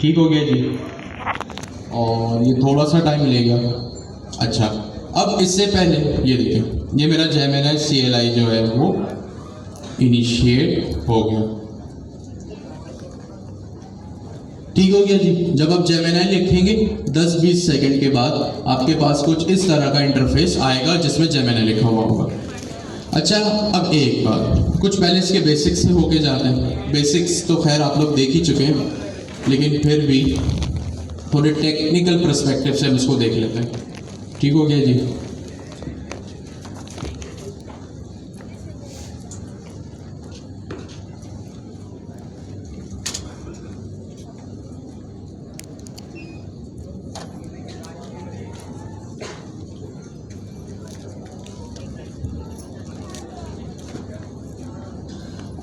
ठीक हो गया जी। और ये थोड़ा सा टाइम लेगा। अच्छा, अब इससे पहले ये देखिए, ये मेरा जेमिनी CLI जो है वो इनिशिएट हो गया। ठीक हो गया जी। जब आप जेमिनी लिखेंगे 10-20 सेकंड के बाद आपके पास कुछ इस तरह का इंटरफेस आएगा जिसमें जेमिनी लिखा हुआ होगा। अच्छा, अब एक बात, कुछ पहले इसके बेसिक्स से होके जाते हैं। बेसिक्स तो खैर आप लोग देख ही चुके हैं, लेकिन फिर भी थोड़े टेक्निकल पर्सपेक्टिव से हम इसको देख लेते हैं। ठीक हो गया जी।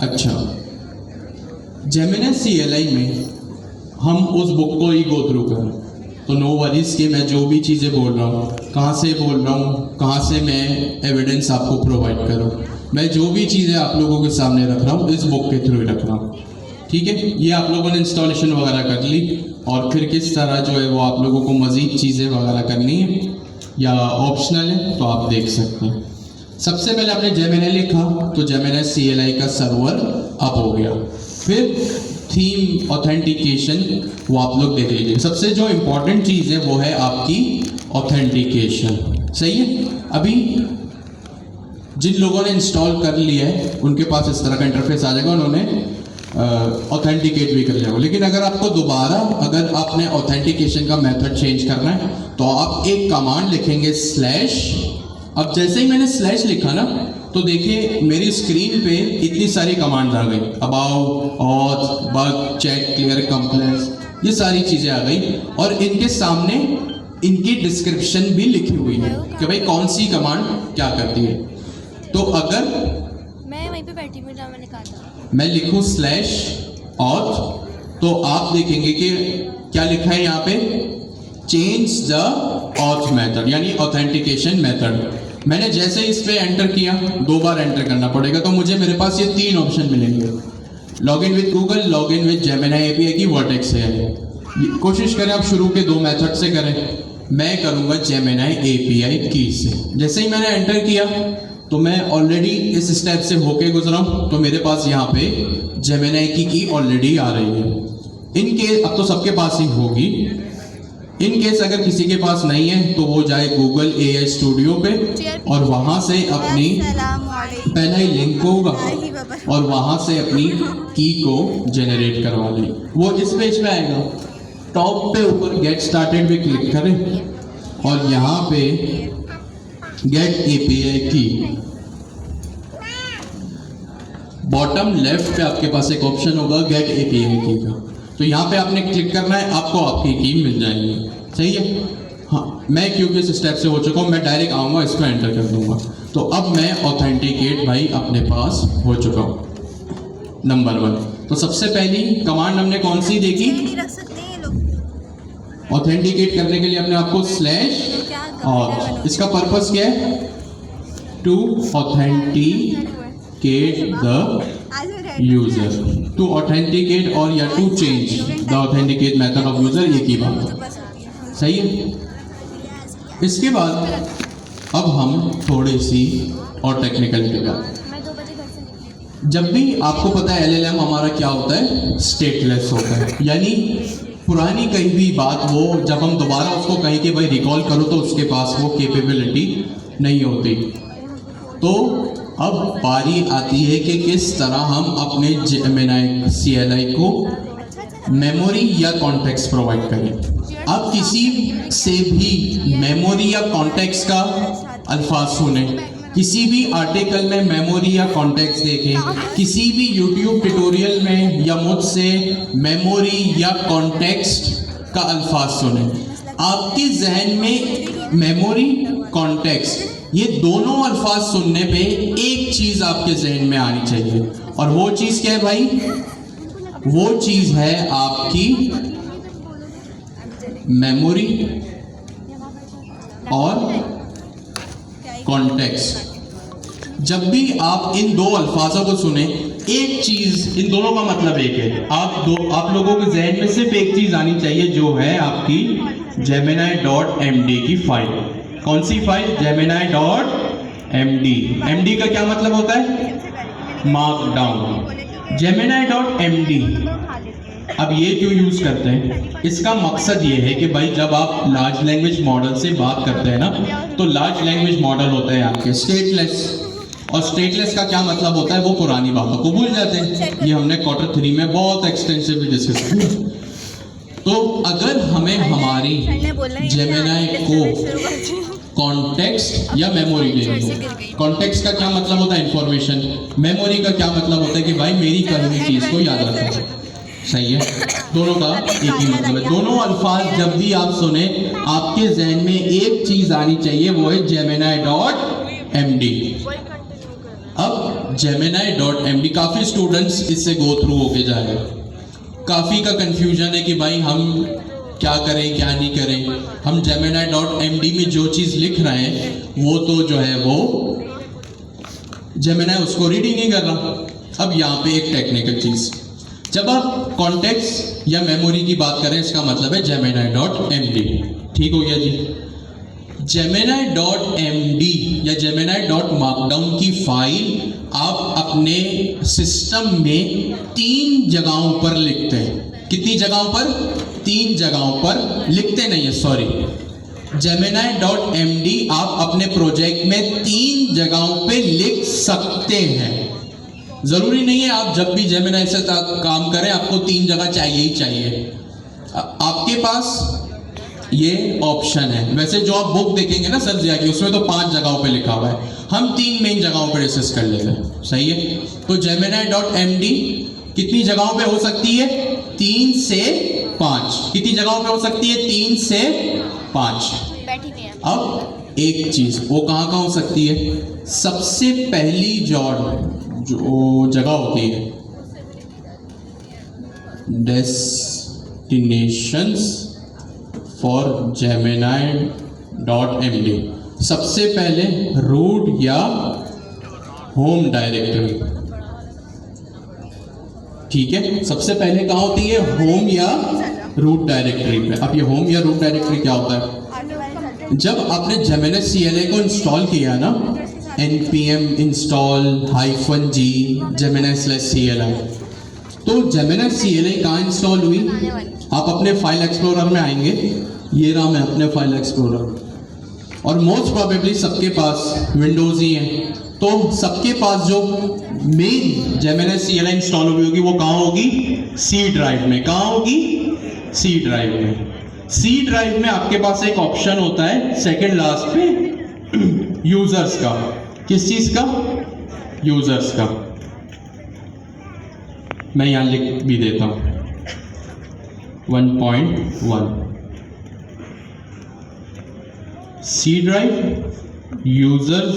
अच्छा, जेमिनी CLI में हम उस बुक को ही गो थ्रू करें तो नो वरीज कि मैं जो भी चीज़ें बोल रहा हूँ, कहाँ से बोल रहा हूँ, कहाँ से मैं एविडेंस आपको प्रोवाइड करूँ, मैं जो भी चीज़ें आप लोगों के सामने रख रहा हूँ इस बुक के थ्रू ही रख रहा हूँ। ठीक है, ये आप लोगों ने इंस्टॉलेशन वगैरह कर ली, और फिर किस तरह जो है वो आप लोगों को मज़ीद चीज़ें वगैरह करनी है या ऑप्शनल है तो आप देख सकते हैं। सबसे पहले आपने जेमिनी लिखा तो जेमिनी CLI का सर्वर अप हो गया। फिर थीम ऑथेंटिकेशन वो आप लोग देख लीजिए। सबसे जो इम्पोर्टेंट चीज़ है वो है आपकी ऑथेंटिकेशन। सही है। अभी जिन लोगों ने इंस्टॉल कर लिया है उनके पास इस तरह का इंटरफेस आ जाएगा, उन्होंने ऑथेंटिकेट भी कर लिया। लेकिन अगर आपको दोबारा अगर आपने ऑथेंटिकेशन का मेथड चेंज करना है तो आप एक कमांड लिखेंगे स्लैश। अब जैसे ही मैंने स्लैश लिखा ना तो देखिए मेरी स्क्रीन पे इतनी सारी कमांड आ गई, about, auth, bug, check, clear, complaints, ये सारी चीज़ें आ गई, और इनके सामने इनकी डिस्क्रिप्शन भी लिखी हुई है कि भाई कौन सी कमांड क्या करती है। तो अगर मैं वहीं पे बैठी हूँ जहाँ मैंने कहा था, मैं लिखूँ स्लैश ऑथ तो आप देखेंगे कि क्या लिखा है यहाँ पे, चेंज द ऑथ मेथड, यानी ऑथेंटिकेशन मेथड। मैंने जैसे इस पे एंटर किया, 2 बार एंटर करना पड़ेगा, तो मुझे मेरे पास ये 3 ऑप्शन मिलेंगे, login with Google, login with Gemini API की वर्टेक्स से है। कोशिश करें आप शुरू के 2 मेथड से करें, मैं करूँगा जेमिनी API की से। जैसे ही मैंने एंटर किया तो मैं ऑलरेडी इस स्टेप से होके गुजरा हूँ, तो मेरे पास यहाँ पे जेमिनी की ऑलरेडी आ रही है। इनके अब तो सबके पास ही होगी। इन केस अगर किसी के पास नहीं है तो वो जाए गूगल AI स्टूडियो पे और वहाँ से अपनी पहला ही लिंक होगा और वहाँ से अपनी की को जनरेट करवा लें। वो इस पेज पे आएगा, टॉप पे ऊपर गेट स्टार्टेड पे क्लिक करें और यहाँ पे गेट API की, बॉटम लेफ्ट पे आपके पास एक ऑप्शन होगा गेट API की का, तो यहाँ पे आपने क्लिक करना है, आपको आपकी की मिल जाएगी। सही है। हाँ, मैं क्योंकि इस स्टेप से हो चुका हूँ, मैं डायरेक्ट आऊँगा, इसको एंटर कर दूंगा, तो अब मैं ऑथेंटिकेट भाई अपने पास हो चुका हूँ। नंबर 1, तो सबसे पहली कमांड हमने कौन सी देखी, ऑथेंटिकेट करने के लिए हमने आपको स्लैश और इसका पर्पस क्या है, to authenticate the user, to authenticate और या to change the authenticate method of user, ये की बात है। सही है। इसके बाद अब हम थोड़ी सी और टेक्निकलिटी पे आते हैं। जब भी आपको पता है LLM हमारा क्या होता है, स्टेटलेस होता है, यानी पुरानी कहीं भी बात वो जब हम दोबारा उसको कहीं के भाई रिकॉल करो तो उसके पास वो कैपेबिलिटी नहीं होती। तो अब बारी आती है कि किस तरह हम अपने जेमिनी CLI को मेमोरी या कॉन्टेक्स्ट प्रोवाइड करें। अब किसी से भी मेमोरी या कॉन्टेक्स्ट का अल्फाज सुने, किसी भी आर्टिकल में मेमोरी या कॉन्टेक्स्ट देखें, किसी भी YouTube ट्यूटोरियल में या मुझसे मेमोरी या कॉन्टेक्स्ट का अल्फाज सुने, आपके जहन में मेमोरी, कॉन्टेक्स्ट, ये दोनों अल्फाज सुनने पे एक चीज आपके जहन में आनी चाहिए, और वो चीज क्या है भाई, वो चीज है आपकी मेमोरी और कॉन्टेक्स्ट। जब भी आप इन 2 अल्फाजों को सुने एक चीज, इन दोनों का मतलब एक है। आप लोगों के जहन में सिर्फ एक चीज आनी चाहिए, जो है आपकी Gemini.md की फाइल। कौन सी फाइल? Gemini.md। md का क्या मतलब होता है? मार्कडाउन। Gemini.md अब ये क्यों यूज करते हैं? इसका मकसद ये है कि भाई जब आप लार्ज लैंग्वेज मॉडल से बात करते हैं ना, तो लार्ज लैंग्वेज मॉडल होते हैं आपके स्टेटलेस, और स्टेटलेस का क्या मतलब होता है? वो पुरानी बातों को भूल जाते हैं। ये हमने क्वार्टर 3 में बहुत एक्सटेंसिवली डिस्कस किया। तो अगर हमें हमारी जेमिनी को कॉन्टेक्स्ट या मेमोरी लेनी हो, कॉन्टेक्स्ट का क्या मतलब होता है? इंफॉर्मेशन। मेमोरी का क्या मतलब होता है कि भाई मेरी कही हुई चीज को याद रखना। सही है, दोनों का एक ही मतलब है। दोनों अल्फाज जब भी आप सुने, आपके जहन में एक चीज आनी चाहिए, वो है Gemini.md। अब Gemini.md काफी स्टूडेंट्स इससे गो थ्रू होके जा रहे हैं। काफी का कंफ्यूजन है कि भाई हम क्या करें क्या नहीं करें। हम Gemini.md में जो चीज लिख रहे हैं वो तो जो है वो Gemini उसको रीड ही नहीं कर रहा। अब यहाँ पे एक टेक्निकल चीज, जब आप कॉन्टेक्स्ट या मेमोरी की बात करें, इसका मतलब है Gemini.md। ठीक हो गया जी। Gemini.md या Gemini.markdown की फाइल आप अपने सिस्टम में 3 जगहों पर लिखते हैं। कितनी जगहों पर? 3 जगहों पर लिखते नहीं है, सॉरी। Gemini.md आप अपने प्रोजेक्ट में 3 जगहों पे लिख सकते हैं। जरूरी नहीं है आप जब भी Gemini से काम करें आपको 3 जगह चाहिए ही चाहिए। आपके पास ये ऑप्शन है। वैसे जो आप बुक देखेंगे ना सर जिया की, उसमें तो 5 जगहों पे लिखा हुआ है। हम 3 मेन जगहों पे डिस्कस कर लेते हैं। सही है, तो Gemini.md कितनी जगहों पे हो सकती है? 3 से 5। कितनी जगहों पे हो सकती है? 3 से 5। अब एक चीज, वो कहाँ कहाँ हो सकती है? सबसे पहली जो जगह होती है, डेस्टिनेशंस फॉर Gemini.md, सबसे पहले रूट या होम डायरेक्टरी। ठीक है, सबसे पहले कहाँ होती है? होम या रूट डायरेक्टरी पे। अब ये होम या रूट डायरेक्टरी क्या होता है? जब आपने Gemini CLI को इंस्टॉल किया ना, npm install -g Gemini/CLI, तो Gemini CLI कहाँ इंस्टॉल हुई? आप अपने फाइल एक्सप्लोरर में आएंगे, ये रहा मैं अपने फाइल एक्सप्लोरर, और मोस्ट प्रोबेबली सबके पास विंडोज ही है। तो सबके पास जो मेन Gemini CLI इंस्टॉल हुई होगी वो कहाँ होगी? सी ड्राइव में। कहाँ होगी? सी ड्राइव में। सी ड्राइव में आपके पास एक ऑप्शन होता है सेकंड लास्ट पे, यूजर्स का। किस चीज का? यूजर्स का। मैं यहां लिख भी देता हूं 1.1 सी ड्राइव यूजर्स,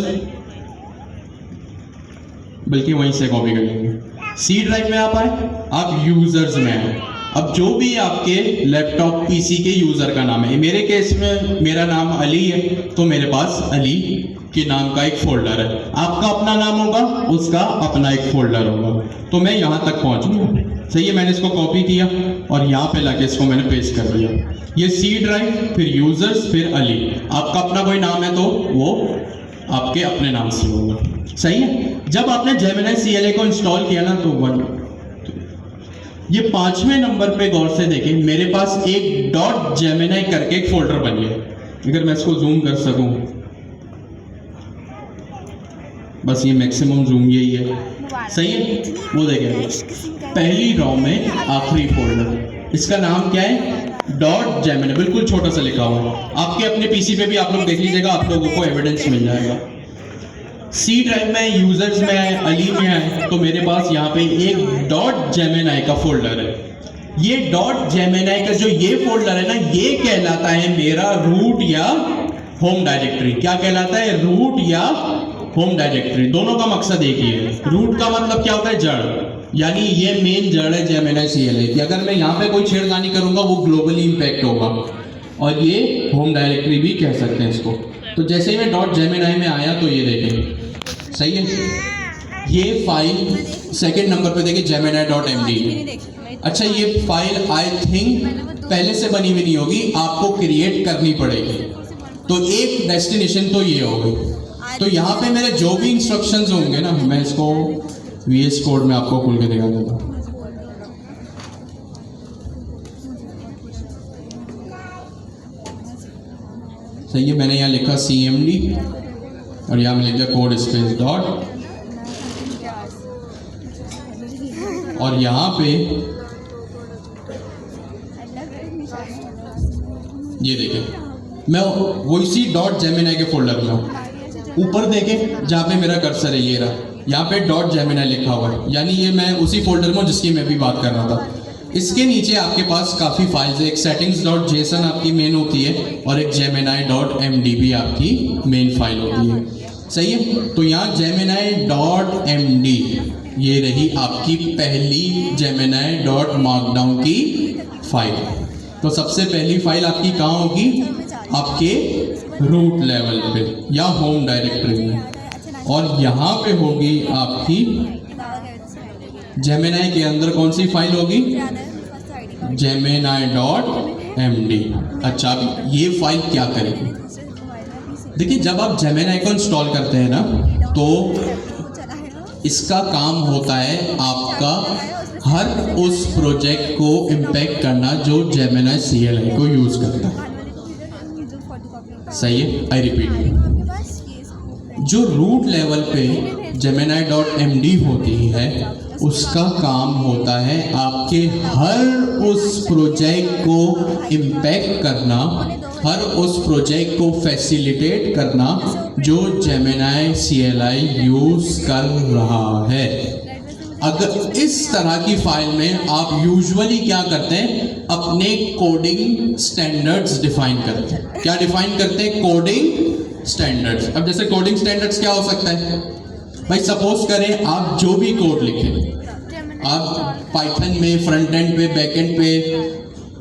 बल्कि वहीं से कॉपी कर लेंगे। सी ड्राइव में आप आए, आप यूजर्स में आए। अब जो भी आपके लैपटॉप पीसी के यूजर का नाम है, मेरे केस में मेरा नाम अली है, तो मेरे पास अली के नाम का एक फोल्डर है। आपका अपना नाम होगा, उसका अपना एक फोल्डर होगा। तो मैं यहाँ तक पहुँच गया। सही है, मैंने इसको कॉपी किया और यहाँ पे लाके इसको मैंने पेस्ट कर दिया। ये सी ड्राइव, फिर यूजर्स, फिर अली। आपका अपना कोई नाम है तो वो आपके अपने नाम से होगा। सही है। जब आपने Gemini CLI को इंस्टॉल किया ना, तो ये 5वें नंबर पे गौर से देखें, मेरे पास एक .Gemini करके एक फोल्डर बन गया। अगर मैं इसको जूम कर सकूं, बस ये मैक्सिमम जूम यही है। सही है, वो देखें पहली रॉ में आखिरी फोल्डर, इसका नाम क्या है? .Gemini, बिल्कुल छोटा सा लिखा हुआ है। आपके अपने पीसी पे भी आप लोग देख लीजिएगा, आप लोगों को एविडेंस मिल जाएगा। सी ड्राइव में, यूजर्स में है, अली में है, तो मेरे पास यहाँ पे एक .Gemini का फोल्डर है। ये .Gemini का जो ये फोल्डर है ना, ये कहलाता है मेरा रूट या होम डायरेक्टरी। क्या कहलाता है? रूट या होम डायरेक्टरी। दोनों का मकसद एक ही है। रूट का मतलब क्या होता है? जड़, यानी ये मेन जड़ है Gemini CLI की। अगर मैं यहाँ पे कोई छेड़खानी करूंगा वो ग्लोबली इंपैक्ट होगा, और ये होम डायरेक्टरी भी कह सकते हैं इसको। तो जैसे ही मैं .Gemini में आया तो ये देखें, सही है, ये फाइल सेकंड नंबर पे देखिए gemini.md। अच्छा ये फाइल आई थिंक पहले से बनी हुई नहीं होगी, आपको क्रिएट करनी पड़ेगी। तो एक डेस्टिनेशन तो ये होगी। तो यहाँ पे मेरे जो भी इंस्ट्रक्शंस होंगे ना, मैं इसको VS कोड में आपको खोल के दिखा देता हूँ। सही है, मैंने यहाँ लिखा CMD और यहाँ में लिख दिया कोड स्पेस डॉट, और यहाँ पे ये देखिए मैं वो इसी .gemini के फोल्डर में हूँ। ऊपर देखें जहाँ पे मेरा कर्सर है, ये रहा, यहाँ पे .gemini लिखा हुआ है, यानी ये मैं उसी फोल्डर में हूँ जिसकी मैं भी बात कर रहा था। इसके नीचे आपके पास काफ़ी फाइल्स है, एक settings.json आपकी मेन होती है और एक gemini.md भी आपकी मेन फाइल होती है। सही है, तो यहाँ gemini.md ये रही आपकी पहली gemini.markdown की फाइल। तो सबसे पहली फाइल आपकी कहाँ होगी? आपके रूट लेवल पे या होम डायरेक्टरी में, और यहाँ पे होगी आपकी जेमिनाई के अंदर कौन सी फाइल होगी? gemini.md। अच्छा, अब ये फाइल क्या करेगी? देखिए जब आप जेमिनाई को इंस्टॉल करते हैं ना, तो इसका काम होता है आपका हर उस प्रोजेक्ट को इम्पैक्ट करना जो जेमिनाई CLI को यूज़ करता है। सही है, आई रिपीट, जो रूट लेवल पे gemini.md होती है उसका काम होता है आपके हर उस प्रोजेक्ट को इम्पैक्ट करना, हर उस प्रोजेक्ट को फैसिलिटेट करना जो जेमिनाई CLI यूज़ कर रहा है। अगर इस तरह की फाइल में आप यूजुअली क्या करते हैं? अपने कोडिंग स्टैंडर्ड्स डिफाइन करते हैं। क्या डिफाइन करते हैं? Coding standards. अब जैसे कोडिंग स्टैंडर्ड्स क्या हो सकता है भाई? सपोज करें आप जो भी कोड लिखें, आप पाइथन में फ्रंट एंड पे, बैक एंड पे,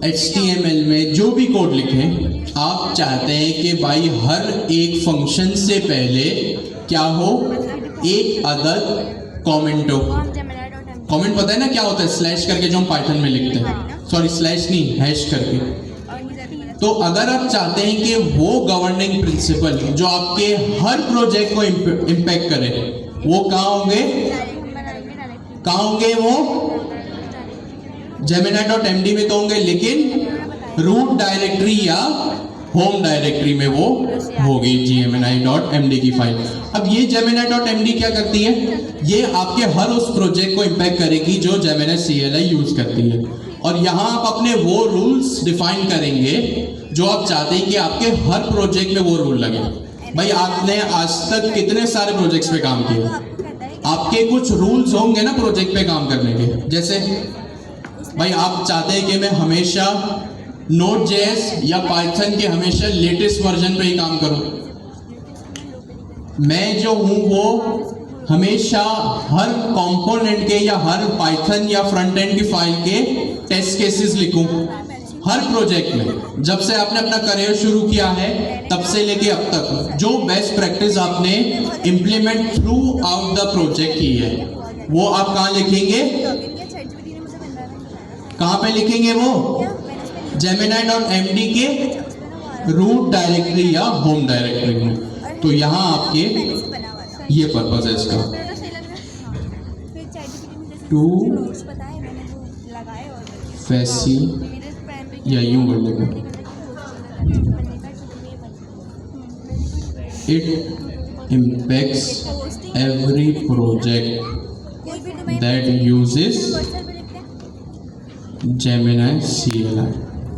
HTML में जो भी कोड लिखें, आप चाहते हैं कि भाई हर एक फंक्शन से पहले क्या हो? एक अदद कमेंट हो। कमेंट पता है ना क्या होता है? स्लैश करके जो हम पाइथन में लिखते हैं, सॉरी स्लैश नहीं, हैश करके। तो अगर आप चाहते हैं कि वो गवर्निंग प्रिंसिपल जो आपके हर प्रोजेक्ट को इम्पैक्ट करे, वो कहाँ होंगे? कहाँ होंगे वो? gemini.md में तो होंगे, लेकिन रूट डायरेक्टरी या होम डायरेक्टरी में वो होगी gemini.md की फाइल। अब ये gemini.md क्या करती है? ये आपके हर उस प्रोजेक्ट को इम्पैक्ट करेगी जो जेमिनाई CLI यूज करती है, और यहाँ आप अपने वो रूल्स डिफाइन करेंगे जो आप चाहते हैं कि आपके हर प्रोजेक्ट में वो रूल लगे। भाई आपने आज तक कितने सारे प्रोजेक्ट्स पे काम किया? आपके कुछ रूल्स होंगे ना प्रोजेक्ट पे काम करने के। जैसे भाई आप चाहते हैं कि मैं हमेशा Node.js या पाइथन के हमेशा लेटेस्ट वर्जन पे ही काम करूं। मैं जो हूं वो हमेशा हर कंपोनेंट के या हर पाइथन या फ्रंट एंड की फाइल के टेस्ट केसेस लिखूं हर प्रोजेक्ट में। जब से आपने अपना करियर शुरू किया है तब से लेके अब तक जो बेस्ट प्रैक्टिस आपने implement through out the project की है, वो आप कहाँ लिखेंगे? कहाँ पे लिखेंगे वो? gemini.md के रूट डायरेक्टरी या होम डायरेक्टरी में। तो यहाँ आपके ये पर्पस है इसका, टू फैसी या यूं कर लेगा, it impacts every project that uses Gemini CLI।